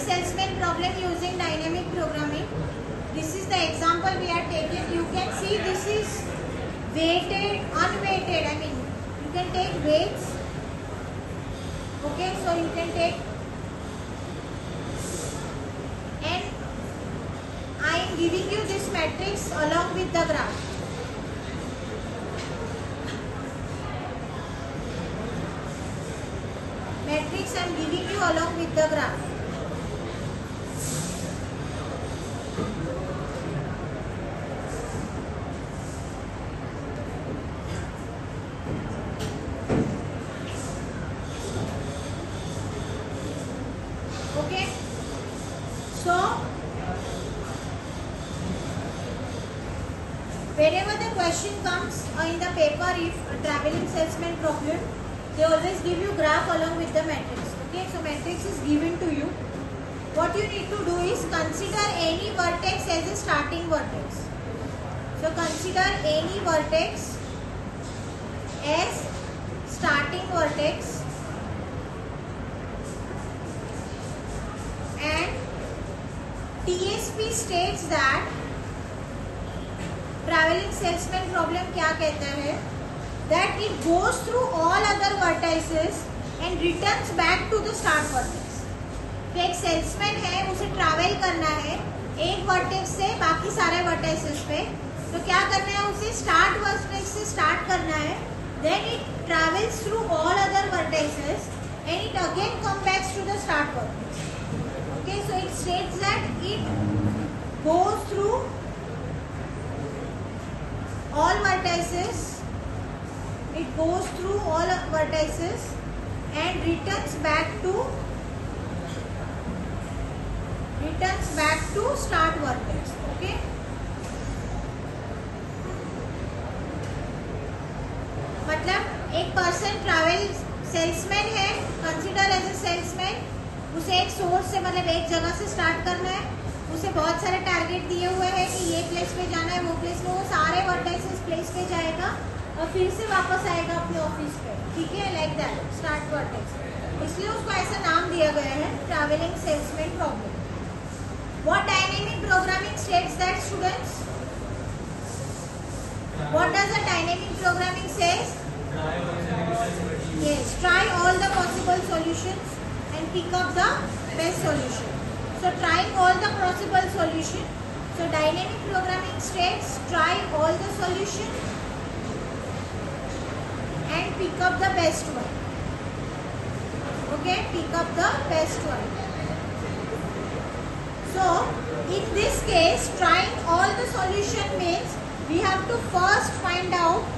salesman problem using dynamic programming. This is the example we are taking. You can see this is weighted, unweighted. I mean, you can take weights. Okay, so you can take, and I am giving you this matrix along with the graph. Matrix I am giving you along with the graph. Okay, so wherever the question comes in the paper, if a traveling salesman problem, they always give you graph along with the matrix. Okay, so matrix is given to you. What you need to do is consider any vertex as a starting vertex. So consider any vertex as starting vertex, and TSP states that traveling salesman problem क्या कहता है, that it goes through all other vertices and returns back to the start vertex. तो एक salesman है, उसे travel करना है एक वर्टेक्स से बाकी सारे वर्टिसेस पे, तो क्या करना है, उसे स्टार्ट वर्टेक्स से स्टार्ट करना है, then it travels through all other vertices and it again comes back to the start vertex. Okay, so it states that it goes through all vertices, it goes through all vertices and returns back to start vertex. Okay, मतलब एक person travel salesman है, consider as a salesman, उसे एक source से मतलब एक जगह से स्टार्ट करना है, उसे बहुत सारे टारगेट दिए हुए हैं कि ये प्लेस पे जाना है, वो प्लेस में, वो सारे वर्टिसेस प्लेस पे जाएगा और फिर से वापस आएगा अपने ऑफिस पे. ठीक है, लाइक दैट स्टार्ट वर्टेक्स. इसलिए उसको ऐसा नाम दिया गया है travelling salesman problem. What dynamic programming states that students? What does the dynamic programming says? Yes, try all the possible solutions and pick up the best solution. So trying all the possible solution. So dynamic programming states try all the solutions and pick up the best one. Okay, pick up the best one. So in this case, trying all the solution means we have to first find out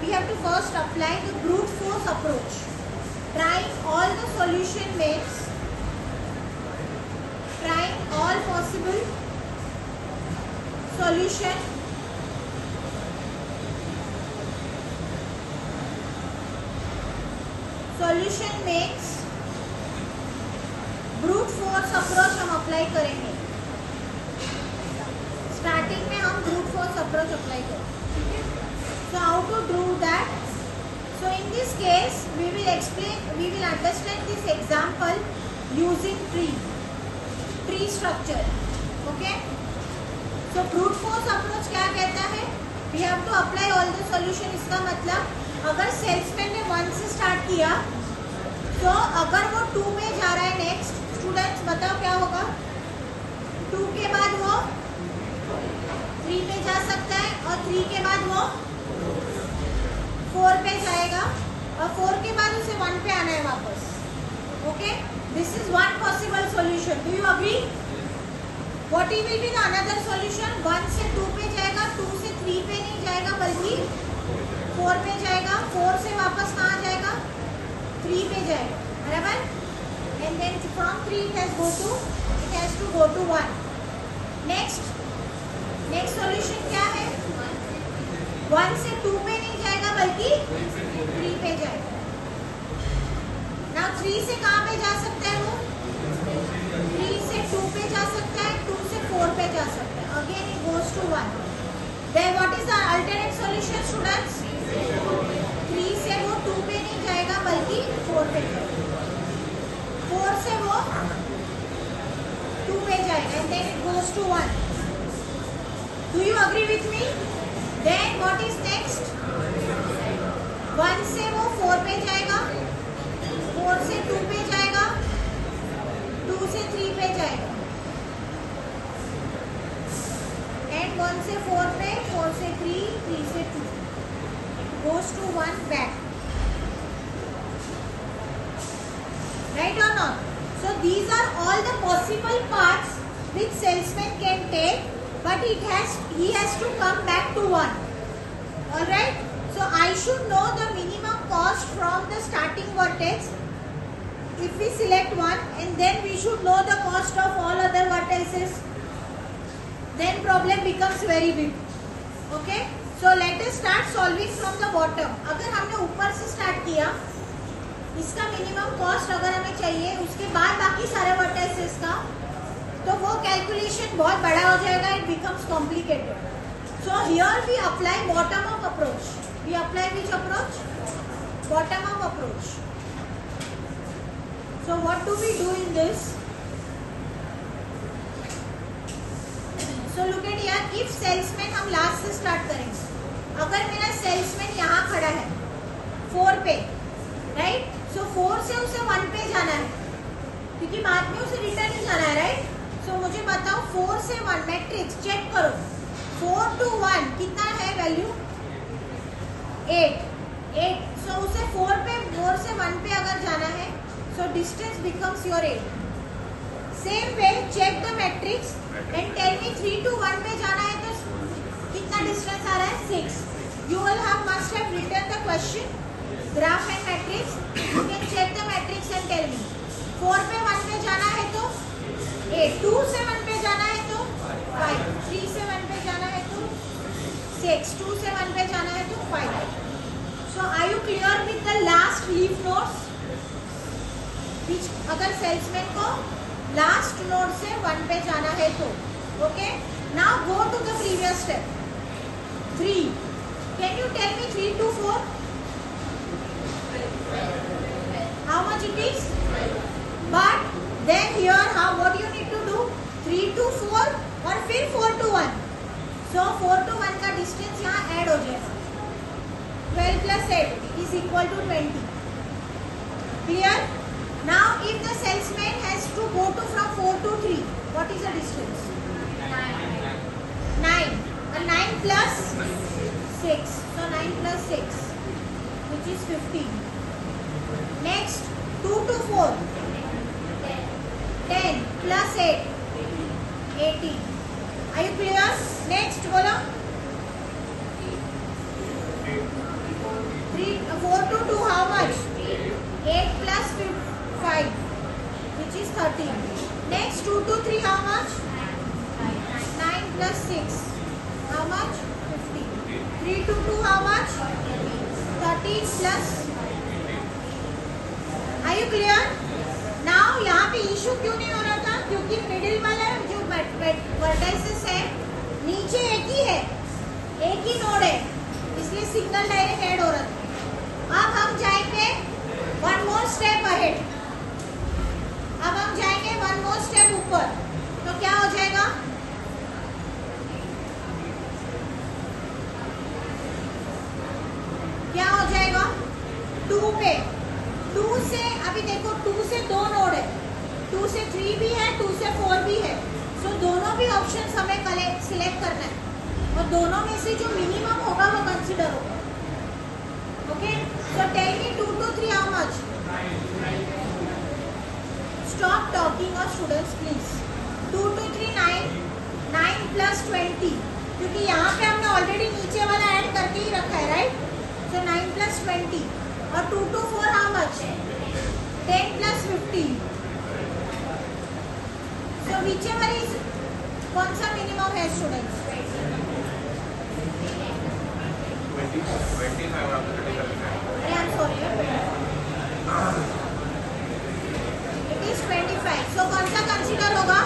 we have to first apply the brute force approach. Trying all the solution means trying all possible solution means brute force approach हम apply करेंगे. Starting में हम brute force approach apply करेंगे. ठीक है, so how to do that? So in this case we will understand this example using tree structure. Okay, so brute force approach क्या कहता है? We have to apply all the solution. इसका मतलब अगर salesman ने 1 से स्टार्ट किया, तो अगर वो 2 में जा रहा है नेक्स्ट, स्टूडेंट्स बताओ क्या होगा? 2 के बाद वो 3 पे जा सकता है और 3 के बाद वो 4 पे जाएगा और 4 के बाद उसे 1 पे आना है वापस. Okay, this is one possible solution. Do you agree? What will be the another solution? 1 से 2 पे जाएगा, 2 से 3 पे नहीं जाएगा बल्कि 4 पे जाएगा, 4 से वापस कहाँ जाएगा? 3 पे जाएगा, बराबर. And then from 3 it has to go to 1. Next solution क्या है? 1 से 2 पे नहीं जाएगा बल्कि 3 पे जाएगा. नाउ 3 से कहाँ पे जा सकता है वो? 3 से 2 पे जा सकता है, 2 से 4 पे जा सकता है. Again it goes to 1. Then what is the alternate solution students? 3 से वो 2 पे नहीं जाएगा बल्कि 4 पे जाएगा. 4 से वो 2 पे जाएगा and then it goes to 1. Do you agree with me? Then what is next? 1 से वो 4 पे जाएगा, 4 से 2 पे जाएगा, 2 से 3 पे जाएगा and 1 से 4 पे, 4 से 3, 3 से 2 goes to 1 back. Right or not? So these are all the possible paths which salesman can take, but he has to come back to 1. All right? So I should know the minimum cost from the starting vertex if we select 1, and then we should know the cost of all other vertices. Then problem becomes very big. Okay? So let us start solving from the bottom. अगर हमने ऊपर से start किया, इसका minimum cost अगर हमें चाहिए, उसके बाद बाकी सारे वर्टिसेस का, तो वो कैलकुलेशन बहुत बड़ा हो जाएगा. It becomes complicated. So here we apply bottom up approach. We apply which approach? Bottom up approach. So what do we do in this? So look at here. If salesman हम last से start करेंगे, अगर मेरा salesman यहाँ खड़ा है 4 पे, right? सो 4 से उसे 1 पे जाना है, क्योंकि बाद में उसे रिटर्न ही जाना है, राइट? सो मुझे बताओ 4 से 1 मैट्रिक्स चेक करो. 4 to 1 कितना है वैल्यू? 8. सो उसे 4 से 1 पे अगर जाना है, so distance becomes your 8. Same way check the matrix and tell me 3 to 1 पे जाना है तो कितना डिस्टेंस आ रहा है? 6. You will have must have written the question, graph and matrix. You can check the matrix and tell me. 4 पे 1 पे जाना है तो 8, 2 से 1 पे जाना है तो 5, 3 से 1 पे जाना है तो 6, 2 से 1 पे जाना है तो 5. So are you clear with the last leaf nodes? Which अगर सेल्समैन को लास्ट नोड से 1 पे जाना है तो, okay. Now go to the previous step. 3. Can you tell me 3 to 4? How much it is? But then here how what you need to do? 3 to 4 और फिर 4 to 1. So 4 to 1 का distance यहाँ add हो जाएगा. 12 plus 8 is equal to 20. Clear? Now if the salesman has to go to from 4 to 3, what is the distance? 9. And 9 plus 6. So 9 plus 6, which is 15. Next 2 to 4. 10 plus 8, 18. Are you clear? Next बोलो. 4 to 2 how much? 8 plus 5, which is 13. Next 2 to 3 how much? 9 plus 6, how much? 15. 3 to 2 how much? 13 plus. Are you clear? Now यहाँ पे issue क्यों नहीं हो रहा था? क्योंकि middle वाला जो वर्टिसेस है नीचे एक ही है, एक ही नोड है, इसलिए सिग्नल डायरेक्ट ऐड हो रहा था. अब हम जाएंगे वन मोर स्टेप अहेड. अब हम जाएंगे वन मोर स्टेप ऊपर, तो क्या हो जाएगा? क्या हो जाएगा? 2 पे 2 से अभी देखो 2 से 2 नोड है, 2 से 3 भी है, 2 से 4 भी है. सो दोनों भी ऑप्शंस हमें सिलेक्ट करना है और दोनों में से जो मिनिमम होगा वो कंसीडर होगा. Okay. So tell me 2 to 3 how much? Stop talking और स्टूडेंट्स प्लीज. 2 to 3 9. 9 plus 20, क्योंकि यहाँ पे हमने ऑलरेडी नीचे वाला ऐड करके ही रखा है, राइट? सो 9 plus 20 और 2 to 4 how much? 10 plus 15. So whichever is, कौन सा मिनिमम है स्टूडेंट्स? 25 अरे I'm sorry, it is 25. So कौन सा कंसीडर होगा?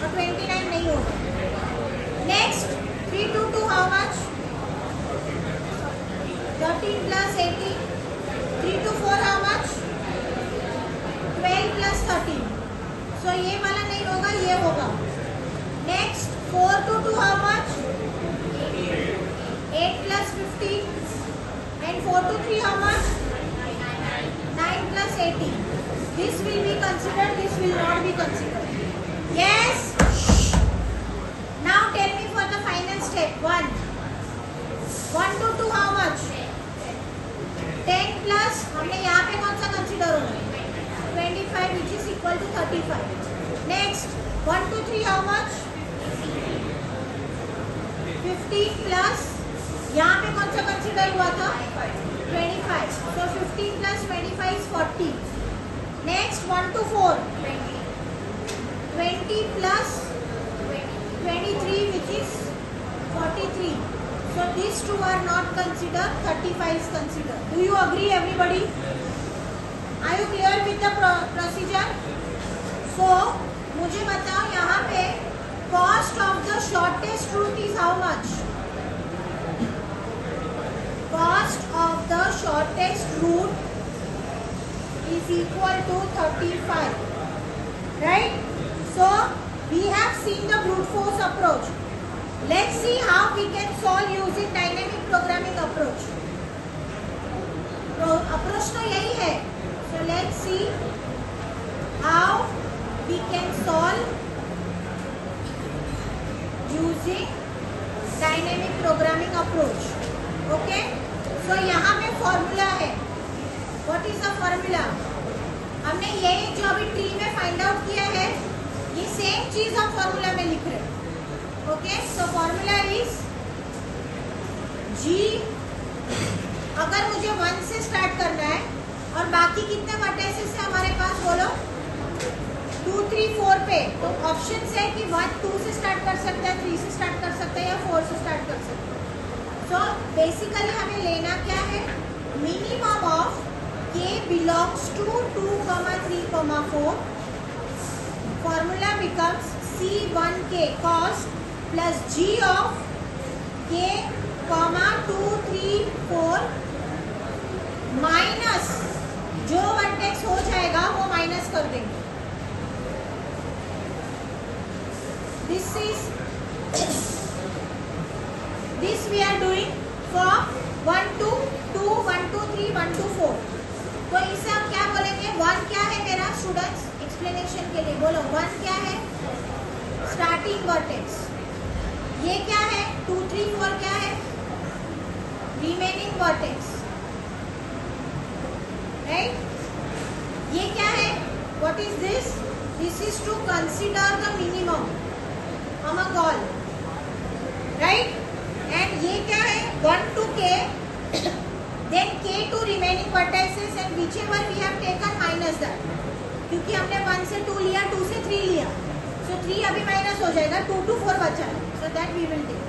और 29 नहीं होगा. Next 3 to 2 how much? 13 plus 18. 3 to 4 how much? 12 plus 13. सो ये वाला नहीं होगा, ये होगा। Next 4 to 2 how much? 8 plus 15 and 4 to 3 how much? 9 plus 18. This will be considered, this will not be considered. Yes? Now tell me for the final step. 1 to 2 how much? 10 plus, हमने यहाँ पे कौन सा consider होगा? 25 which is equal to 35. Next 1 to 3 how much? 15 plus, यहाँ पे कौन सा कंसिडर हुआ था? 25. So 15 plus 25 is 40. Next 1 to 4 20 plus 23 which is 43. So these two are not considered, 35 is considered. Do you agree everybody? Are you clear with the procedure? So मुझे बताओ यहाँ पे cost of the shortest route is how much? Cost of the shortest route is equal to 35, right? So we have seen the brute force approach. Let's see how we can solve using dynamic programming approach. Approach तो यही है. So let's see how we can solve using dynamic programming approach. Okay? So यहाँ पे formula है. What is the formula? हमने ये जो अभी ट्री में फाइंड आउट किया है, ये सेम चीज हम फॉर्मूला में लिख रहे हैं. Okay, so formula is G. अगर मुझे 1 से स्टार्ट करना है और बाकी कितने वर्टेक्सेस है हमारे पास बोलो? 2 3 4 पे, तो ऑप्शन है कि 1 2 से स्टार्ट कर सकते हैं, 3 से स्टार्ट कर सकते हैं या 4 से स्टार्ट कर सकते हैं. सो बेसिकली हमें लेना क्या है? Minimum of k belongs to 2, 3, 4. Formula becomes C1k cost plus G of k, 2, 3, 4 minus जो वर्टेक्स हो जाएगा वो माइनस कर देंगे. This we are doing from 1 to 2, 1 to 3, 1 to 4. तो इसे हम क्या बोलेंगे? 1 क्या है मेरा स्टूडेंट्स? एक्सप्लेनेशन के लिए बोलो. 1 क्या है? Starting vertex. ये क्या है? 2 3 4 क्या है? Remaining vertex, right? ये क्या है? What is this? This is to consider the minimum हम अ गोल, राइट? एंड ये क्या है? 1 to k, then k to remaining vertices and whichever we have taken minus that. क्योंकि हमने 1 से 2 लिया, 2 से 3 लिया, so 3 अभी माइनस हो जाएगा, 2 to 4 बचा है, so that we will take.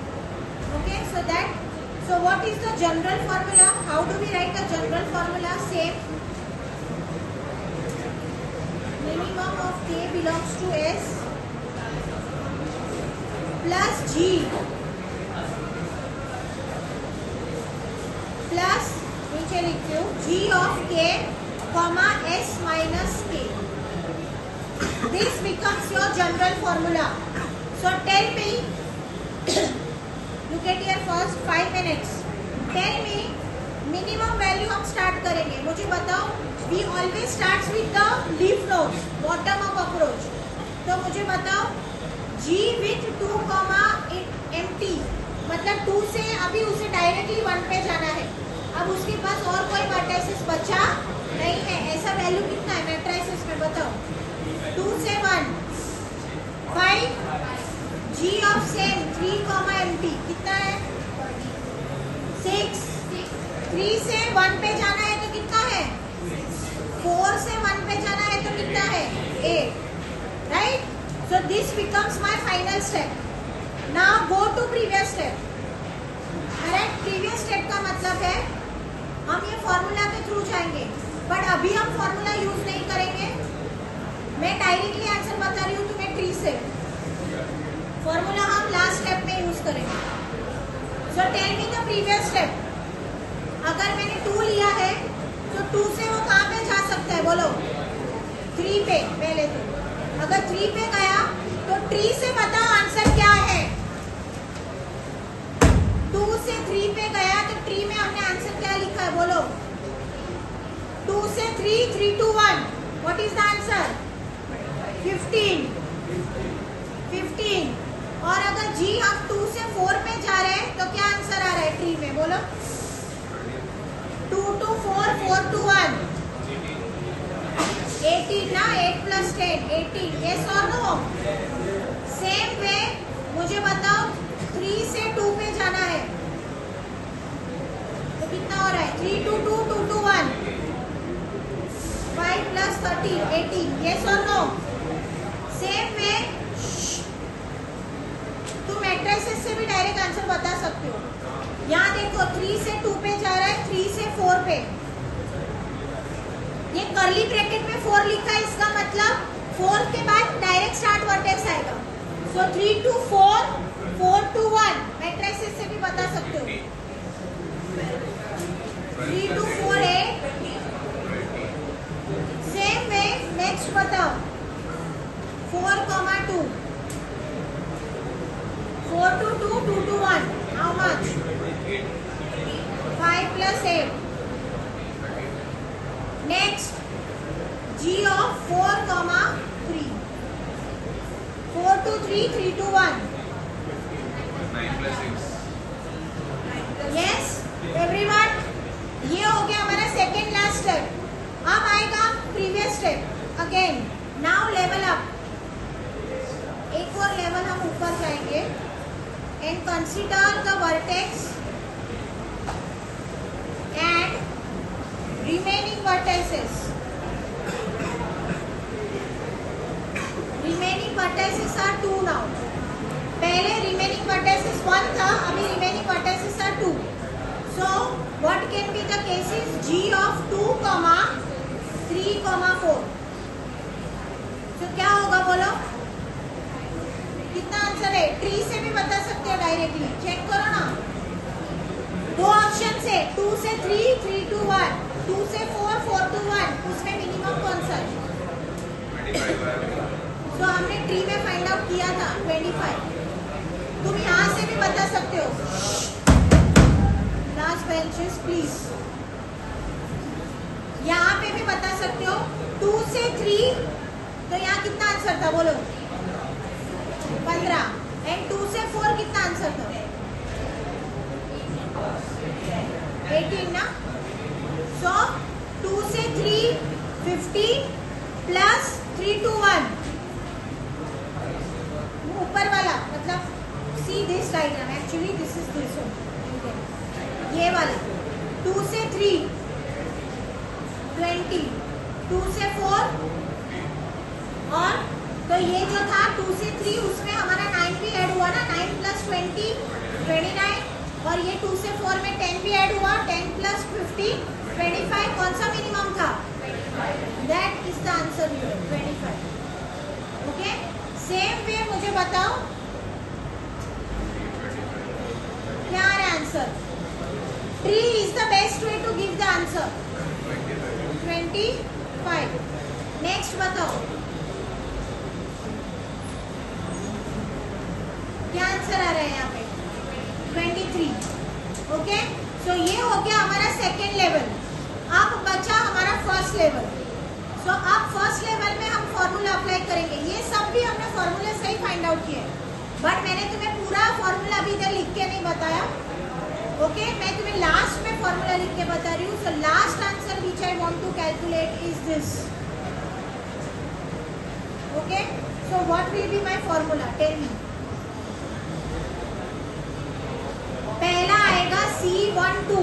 Okay, so what is the general formula? How do we write the general formula? Same. Minimum of k belongs to S plus G plus नीचे लिखती हूँ G of k, S minus k. This becomes your general formula. So tell me, look at here first 5 minutes. Tell me minimum value हम start करेंगे. मुझे बताओ. We always starts with the leaf nodes, bottom up approach. तो मुझे बताओ G with 2, empty. मतलब 2 से अभी उसे डायरेक्टली 1 पे जाना है. अब उसके पास और कोई वर्टेक्सेस बचा नहीं है. ऐसा वैल्यू कितना है मैट्रिसेस में बताओ? 2 से 1 5. G of same 3, empty कितना है? 6. 3 से 1 पे जाना है तो कितना है? 4 से 1 पे जाना है तो कितना है? 8. Right? So this becomes my final step. Now go to previous step. Correct? Previous step का मतलब है हम ये फॉर्मूला के थ्रू जाएंगे, बट अभी हम फॉर्मूला यूज नहीं करेंगे. मैं डायरेक्टली आंसर बता रही हूँ तुम्हें ट्री से. फॉर्मूला हम लास्ट स्टेप में यूज करेंगे. So tell me the previous step. अगर मैंने 2 लिया है तो 2 से वो कहाँ पे जा सकता है बोलो? 3 पे पहले तो. अगर 3 पे गया तो ट्री से बताओ आंसर क्या है। 2 से 3 पे गया तो ट्री में हमने आंसर क्या लिखा है बोलो। 2 से 3, 3 to 1, what is the answer? 15। और अगर जी हम 2 से 4 पे जा रहे हैं तो क्या आंसर आ रहा है ट्री में बोलो। 2 to 4, 4 to 1, 18 ना, 8 plus 10, 18, yes or no? Same way मुझे बताओ 3 से 2 पे जाना है तो कितना हो रहा है? 3 to 2, 2 to 1, 5 plus 30, 18, yes or no? Same way तुम मैट्रिसेस से भी डायरेक्ट आंसर बता सकते हो। यहाँ देखो 3 से 2 पे जा रहा है, 3 से 4 पे, ये कर्ली ब्रैकेट में 4 लिखा है, इसका मतलब 4 के बाद डायरेक्ट स्टार्ट वर्टेक्स आएगा। सो 3 to 4, 4 to 1, मैट्रिसेस से भी बता सकते हो। 3 to 4 8, सेम वे नेक्स्ट बताओ 4, 2, 4 to 2, 2 to 1, how much? 5 plus 8. Next, G of 4, 3. 4 to 3, 3 to 1. 9 plus 6. Yes, everyone. ये हो गया हमारा सेकेंड लास्ट स्टेप। अब आएगा previous step again. Now level up, एक और लेवल हम ऊपर जाएंगे। And consider the vertex and remaining vertices are 2 now। पहले remaining vertices 1 था, अभी remaining vertices are 2। So what can be the cases? G of 2, 3, 4। So क्या होगा बोलो, कितना आंसर है? ट्री से भी बता सकते हो डायरेक्टली, चेक करो ना। दो ऑप्शन से 2 से 3, 3 to 1, 2 से 4, 4 to 1, उसमें मिनिमम कौन सा है? 25। तो हमने ट्री में फाइंड आउट किया था 25। तुम यहाँ से भी बता सकते हो। लास्ट बेंचेस प्लीज, यहाँ पे भी बता सकते हो। 2 से 3 तो यहाँ कितना आंसर था बोलो? 15। एंड 2 से 4 कितना आंसर था? 18 ना। सो 2 से 3, 15 प्लस 3 to 1, ऊपर वाला मतलब see this diagram, actually this is this one, ये वाला 2 से 3 20, 2 से 4 और तो ये जो था 2 से 3 उसमें हमारा 9 भी ऐड हुआ ना, 9 plus 20, 29। और ये 2 से 4 में 10 भी ऐड हुआ, 10 plus 15, 25। कौन सा मिनिमम था? That is the answer, 25। Okay, same way मुझे बताओ क्या है answer? Tree is the best way to give the answer, 25। Next बताओ क्या आंसर आ रहा है यहाँ पे? 23। ओके, सो ये हो गया हमारा सेकेंड लेवल। अब बचा हमारा फर्स्ट लेवल। सो अब फर्स्ट लेवल में हम फॉर्मूला अप्लाई करेंगे। ये सब भी हमने फॉर्मूला से ही फाइंड आउट किया है, बट मैंने तुम्हें पूरा फॉर्मूला अभी इधर लिख के नहीं बताया। ओके, मैं तुम्हें लास्ट में फॉर्मूला लिख के बता रही हूँ। So last answer which I want to calculate is this. Okay, so what will be my formula? Tell me. पहला आएगा C12